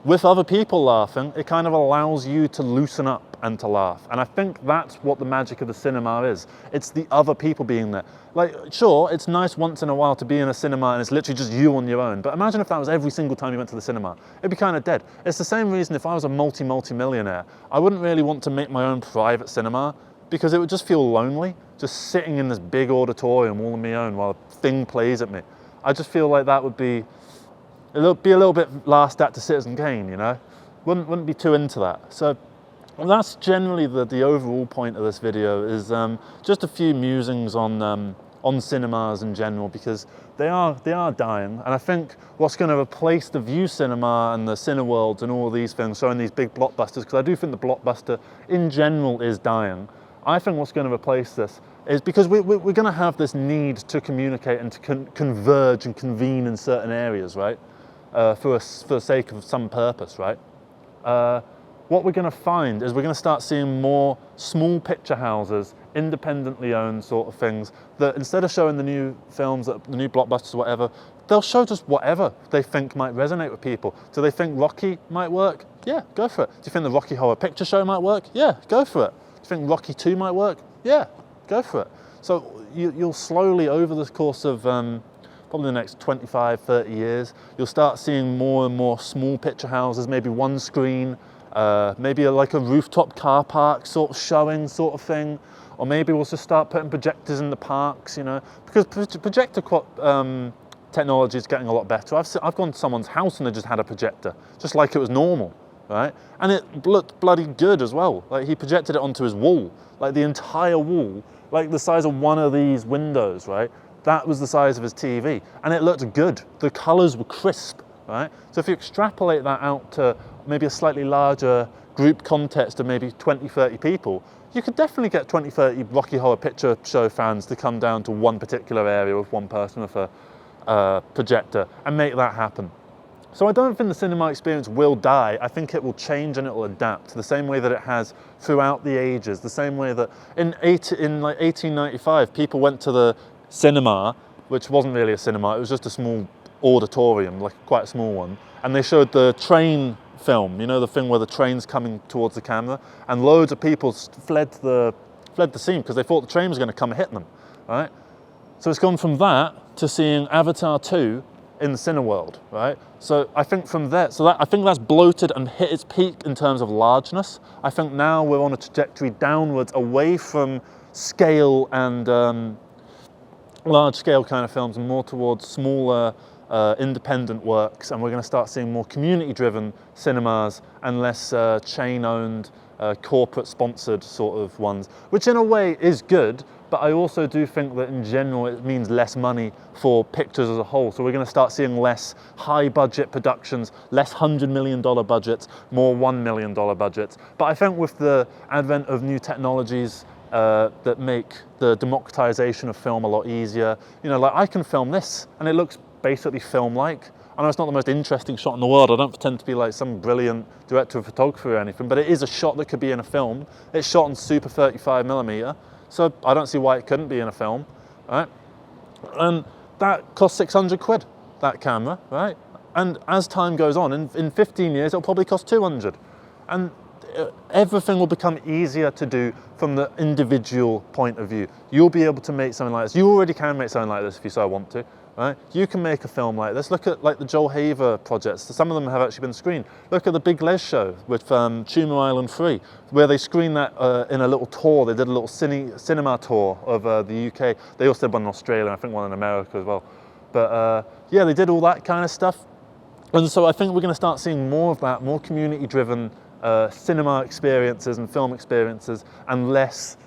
with other people laughing, it kind of allows you to loosen up and to laugh. And I think that's what the magic of the cinema is. It's the other people being there. Like, sure, it's nice once in a while to be in a cinema and it's literally just you on your own, but imagine if that was every single time you went to the cinema. It'd be kind of dead. It's the same reason if I was a multi-millionaire, I wouldn't really want to make my own private cinema, because it would just feel lonely, just sitting in this big auditorium all on my own while a thing plays at me. I just feel like that would be a little bit Last Act of Citizen Kane, you know? Wouldn't be too into that. So that's generally the overall point of this video, is just a few musings on cinemas in general, because they are dying. And I think what's going to replace the View Cinema and the Cineworlds and all these things, showing these big blockbusters, because I do think the blockbuster in general is dying. I think what's going to replace this is, because we're going to have this need to communicate and to converge and convene in certain areas, right? For the sake of some purpose, right? What we're going to find is we're going to start seeing more small picture houses, independently owned sort of things, that instead of showing the new films, the new blockbusters, whatever, they'll show just whatever they think might resonate with people. Do they think Rocky might work? Yeah, go for it. Do you think the Rocky Horror Picture Show might work? Yeah, go for it. Do you think Rocky 2 might work? Yeah, go for it. So you'll slowly, over the course of probably the next 25, 30 years, you'll start seeing more and more small picture houses, maybe one screen, maybe like a rooftop car park sort of showing sort of thing, or maybe we'll just start putting projectors in the parks, you know, because projector technology is getting a lot better. I've gone to someone's house and they just had a projector, just like it was normal, right? And it looked bloody good as well. Like, he projected it onto his wall, like the entire wall, like the size of one of these windows, right? That was the size of his TV, and it looked good. The colors were crisp, right? So if you extrapolate that out to maybe a slightly larger group context of maybe 20, 30 people, you could definitely get 20, 30 Rocky Horror Picture Show fans to come down to one particular area with one person with a projector and make that happen. So I don't think the cinema experience will die. I think it will change and it will adapt the same way that it has throughout the ages, the same way that in like 1895, people went to the cinema, which wasn't really a cinema, it was just a small auditorium, like quite a small one, and they showed the train film, you know, the thing where the train's coming towards the camera, and loads of people fled the scene because they thought the train was going to come and hit them, right? So it's gone from that to seeing Avatar 2 in the Cineworld, right? So I think from there, I think that's bloated and hit its peak in terms of largeness. I think now we're on a trajectory downwards away from scale and large scale kind of films and more towards smaller independent works, and we're going to start seeing more community driven cinemas and less chain owned corporate sponsored sort of ones, which in a way is good, but I also do think that in general it means less money for pictures as a whole. So we're going to start seeing less high budget productions, less $100 million budgets, more $1 million budgets. But I think with the advent of new technologies that make the democratization of film a lot easier, you know, like I can film this and it looks basically film-like. I know it's not the most interesting shot in the world. I don't pretend to be like some brilliant director of photography or anything, but it is a shot that could be in a film. It's shot on super 35mm, so I don't see why it couldn't be in a film, right? And that costs 600 quid, that camera, right? And as time goes on, in 15 years, it'll probably cost 200. And everything will become easier to do from the individual point of view. You'll be able to make something like this. You already can make something like this if you so want to, right? You can make a film like this. Look at like the Joel Haver projects. Some of them have actually been screened. Look at the Big Les show with Tumour Island 3, where they screened that in a little tour. They did a little cinema tour of the UK. They also did one in Australia, I think one in America as well. But yeah, they did all that kind of stuff. And so I think we're going to start seeing more of that, more community-driven cinema experiences and film experiences, and less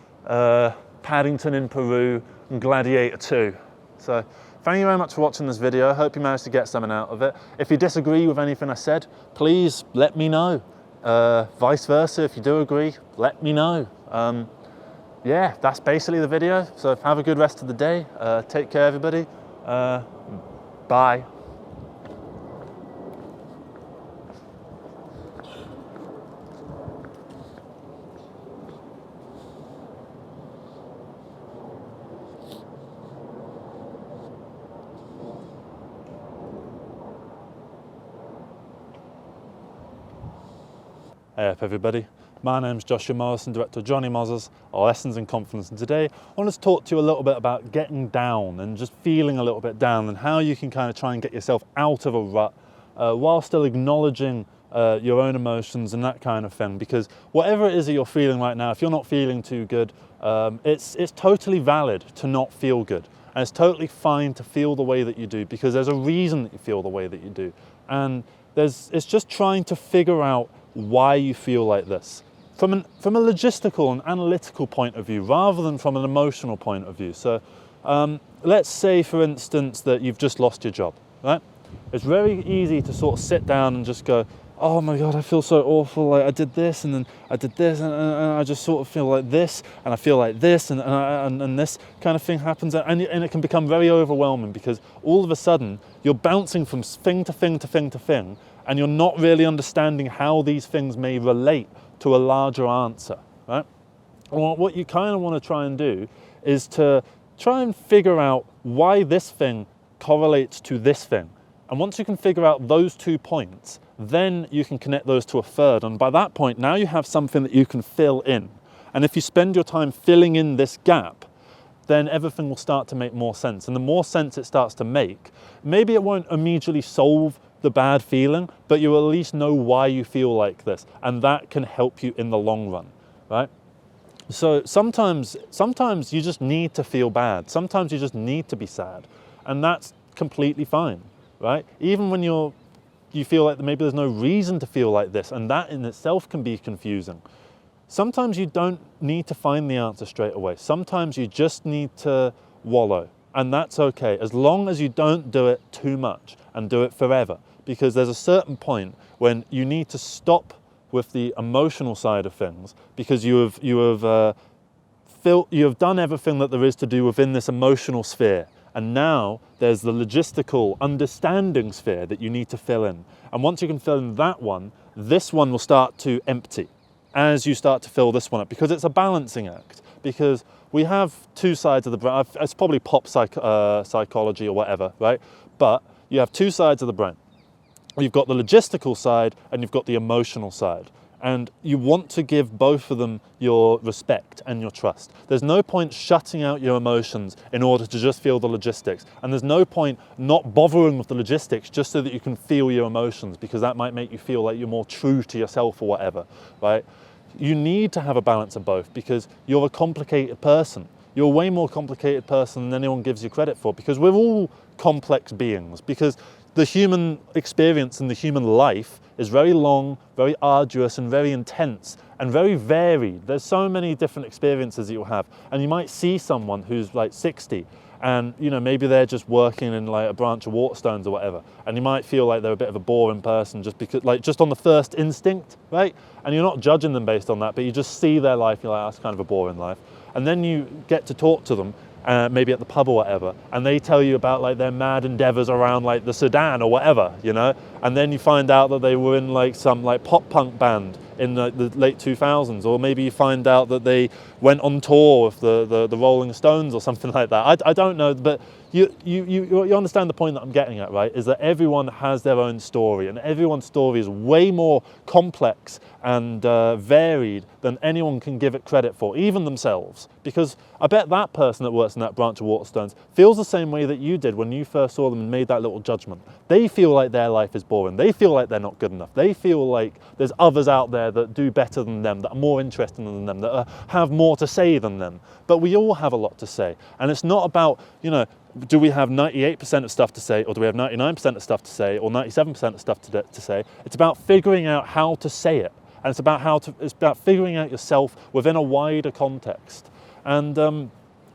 Paddington in Peru and Gladiator 2. So thank you very much for watching this video. I hope you managed to get something out of it. If you disagree with anything I said, please let me know. Vice versa, if you do agree, let me know. Yeah, that's basically the video. So have a good rest of the day. Take care, everybody. Bye. Hey up everybody, my name's Joshua Morrison, director of Jonny Mozza's Lessons in Confidence, and today I want to talk to you a little bit about getting down and just feeling a little bit down, and how you can kind of try and get yourself out of a rut while still acknowledging your own emotions and that kind of thing. Because whatever it is that you're feeling right now, if you're not feeling too good, it's totally valid to not feel good, and it's totally fine to feel the way that you do, because there's a reason that you feel the way that you do, and it's just trying to figure out why you feel like this from a logistical and analytical point of view, rather than from an emotional point of view. So let's say, for instance, that you've just lost your job, right? It's very easy to sort of sit down and just go, oh my God, I feel so awful, like I did this and then I did this, and I just sort of feel like this, and I feel like this, and this kind of thing happens, and it can become very overwhelming, because all of a sudden you're bouncing from thing to thing to thing to thing, and you're not really understanding how these things may relate to a larger answer, right? Well, what you kind of want to try and do is to try and figure out why this thing correlates to this thing. And once you can figure out those 2 points, then you can connect those to a third. And by that point, now you have something that you can fill in. And if you spend your time filling in this gap, then everything will start to make more sense. And the more sense it starts to make, maybe it won't immediately solve the bad feeling, but you at least know why you feel like this, and that can help you in the long run, right? So sometimes you just need to feel bad. Sometimes you just need to be sad, and that's completely fine, right? Even when you feel like maybe there's no reason to feel like this, and that in itself can be confusing. Sometimes you don't need to find the answer straight away. Sometimes you just need to wallow, and that's okay, as long as you don't do it too much and do it forever. Because there's a certain point when you need to stop with the emotional side of things, because you have done everything that there is to do within this emotional sphere, and now there's the logistical understanding sphere that you need to fill in. And once you can fill in that one, this one will start to empty as you start to fill this one up, because it's a balancing act. Because we have 2 sides of the brain. It's probably pop psychology or whatever, right? But you have 2 sides of the brain. You've got the logistical side and you've got the emotional side. And you want to give both of them your respect and your trust. There's no point shutting out your emotions in order to just feel the logistics. And there's no point not bothering with the logistics just so that you can feel your emotions, because that might make you feel like you're more true to yourself or whatever, right? You need to have a balance of both, because you're a complicated person. You're a way more complicated person than anyone gives you credit for, because we're all complex beings, because the human experience and the human life is very long, very arduous, and very intense, and very varied. There's so many different experiences that you'll have. And you might see someone who's like 60, and maybe they're just working in like a branch of Waterstones or whatever, and you might feel like they're a bit of a boring person just because, like, just on the first instinct, right? And you're not judging them based on that, but you just see their life, you're like, that's kind of a boring life. And then you get to talk to them, maybe at the pub or whatever, and they tell you about like their mad endeavors around like the Sudan or whatever, and then you find out that they were in like some like pop punk band in the late 2000s, or maybe you find out that they went on tour with the Rolling Stones or something like that. I don't know, but you understand the point that I'm getting at, right? Is that everyone has their own story, and everyone's story is way more complex and varied than anyone can give it credit for, even themselves. Because I bet that person that works in that branch of Waterstones feels the same way that you did when you first saw them and made that little judgment. They feel like their life is boring. They feel like they're not good enough. They feel like there's others out there that do better than them, that are more interesting than them, that have more to say than them. But we all have a lot to say. And it's not about, you know, do we have 98% of stuff to say, or do we have 99% of stuff to say, or 97% of stuff to say? It's about figuring out how to say it. And it's about figuring out yourself within a wider context. And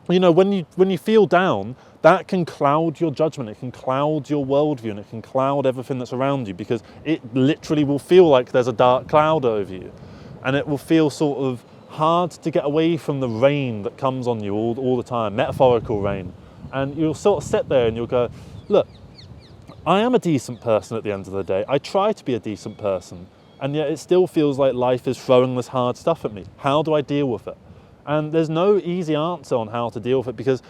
you know, when you feel down, that can cloud your judgment, it can cloud your worldview, and it can cloud everything that's around you, because it literally will feel like there's a dark cloud over you. And it will feel sort of hard to get away from the rain that comes on you all the time, metaphorical rain. And you'll sort of sit there and you'll go, look, I am a decent person at the end of the day. I try to be a decent person. And yet it still feels like life is throwing this hard stuff at me. How do I deal with it? And there's no easy answer on how to deal with it, because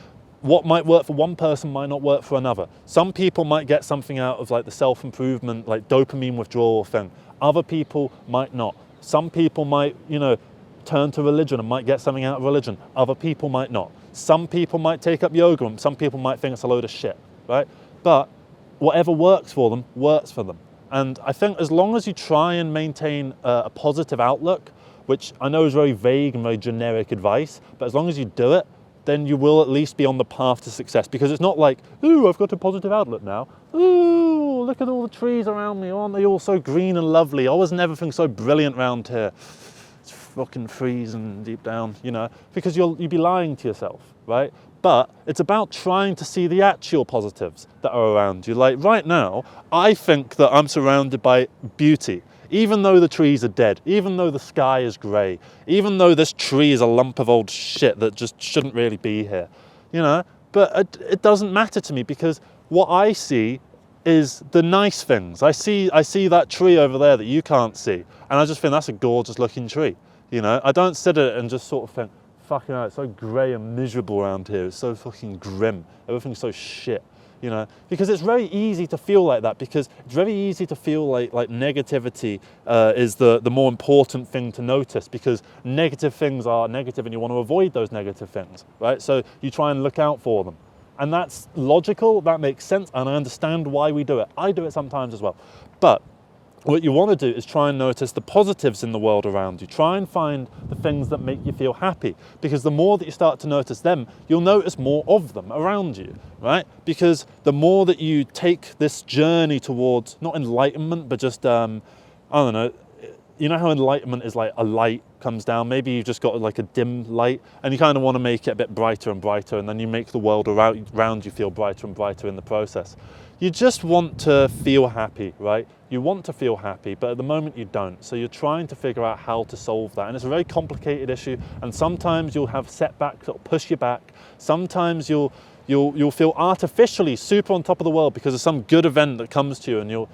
what might work for one person might not work for another. Some people might get something out of like the self-improvement, like dopamine withdrawal thing. Other people might not. Some people might, you know, turn to religion and might get something out of religion. Other people might not. Some people might take up yoga, and some people might think it's a load of shit, right? But whatever works for them, works for them. And I think as long as you try and maintain a positive outlook, which I know is very vague and very generic advice, but as long as you do it, then you will at least be on the path to success. Because it's not like, ooh, I've got a positive outlook now. Ooh, look at all the trees around me. Aren't they all so green and lovely? Oh, isn't everything so brilliant around here? It's fucking freezing deep down, you know, because you'd be lying to yourself, right? But it's about trying to see the actual positives that are around you. Like right now, I think that I'm surrounded by beauty. Even though the trees are dead, even though the sky is grey, even though this tree is a lump of old shit that just shouldn't really be here, you know, but it doesn't matter to me, because what I see is the nice things. I see that tree over there that you can't see, and I just think that's a gorgeous looking tree, you know. I don't sit at it and just sort of think, fucking hell, it's so grey and miserable around here, it's so fucking grim, everything's so shit. You know, because it's very easy to feel like that, because it's very easy to feel like negativity is the more important thing to notice, because negative things are negative and you want to avoid those negative things, right? So you try and look out for them. And that's logical, that makes sense, and I understand why we do it. I do it sometimes as well. But what you want to do is try and notice the positives in the world around you. Try and find the things that make you feel happy, because the more that you start to notice them, you'll notice more of them around you, right? Because the more that you take this journey towards, not enlightenment, but just, I don't know, you know how enlightenment is like a light comes down, maybe you've just got like a dim light and you kind of want to make it a bit brighter and brighter, and then you make the world around you feel brighter and brighter in the process. You just want to feel happy, right? You want to feel happy, but at the moment you don't. So you're trying to figure out how to solve that. And it's a very complicated issue. And sometimes you'll have setbacks that'll push you back. Sometimes you'll feel artificially super on top of the world because of some good event that comes to you, and you'll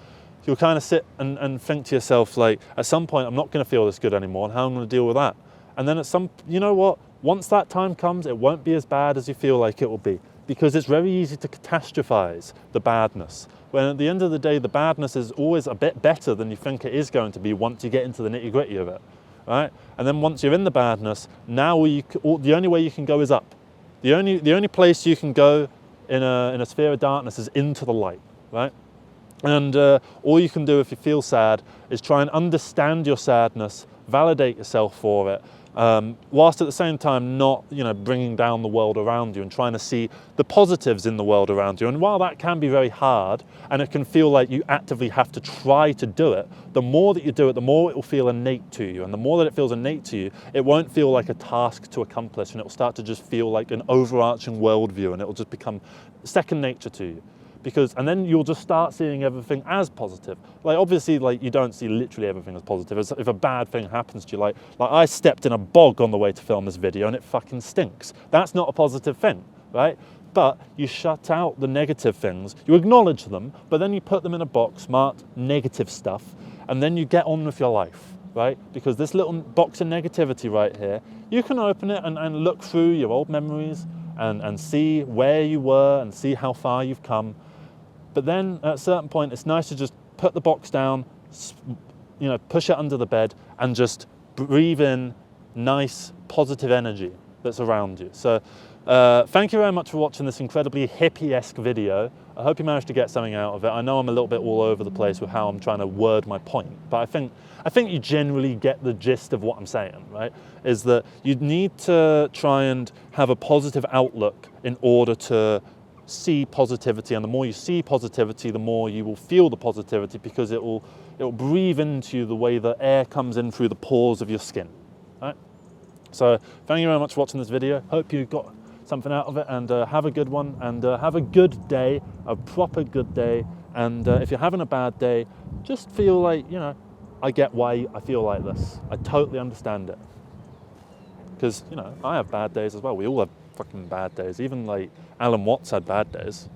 kind of sit and think to yourself, like, at some point I'm not going to feel this good anymore, and how am I going to deal with that? And then you know what? Once that time comes, it won't be as bad as you feel like it will be. Because it's very easy to catastrophize the badness. When at the end of the day, the badness is always a bit better than you think it is going to be once you get into the nitty-gritty of it, right? And then once you're in the badness, now the only way you can go is up. The only place you can go in a sphere of darkness is into the light, right? And all you can do if you feel sad is try and understand your sadness, validate yourself for it, whilst at the same time not, bringing down the world around you, and trying to see the positives in the world around you. And while that can be very hard, and it can feel like you actively have to try to do it, the more that you do it, the more it will feel innate to you. And the more that it feels innate to you, it won't feel like a task to accomplish, and it will start to just feel like an overarching worldview, and it will just become second nature to you. And then you'll just start seeing everything as positive. Like, obviously, like, you don't see literally everything as positive. If a bad thing happens to you, like I stepped in a bog on the way to film this video and it fucking stinks. That's not a positive thing, right? but you shut out the negative things. You acknowledge them, but then you put them in a box marked negative stuff, and then you get on with your life, right? Because this little box of negativity right here, you can open it and look through your old memories and see where you were and see how far you've come. But then at a certain point, it's nice to just put the box down, you know, push it under the bed and just breathe in nice positive energy that's around you. So thank you very much for watching this incredibly hippie-esque video. I hope you managed to get something out of it. I know I'm a little bit all over the place with how I'm trying to word my point, but I think you generally get the gist of what I'm saying, right? Is that you need to try and have a positive outlook in order to see positivity, and the more you see positivity, the more you will feel the positivity, because it will breathe into you the way the air comes in through the pores of your skin, right? So thank you very much for watching this video. Hope you got something out of it, and have a good one, and have a good day, a proper good day. And if you're having a bad day, just feel like, you know, I get why I feel like this. I totally understand it. Because, you know, I have bad days as well. We all have fucking bad days. Even like Alan Watts had bad days.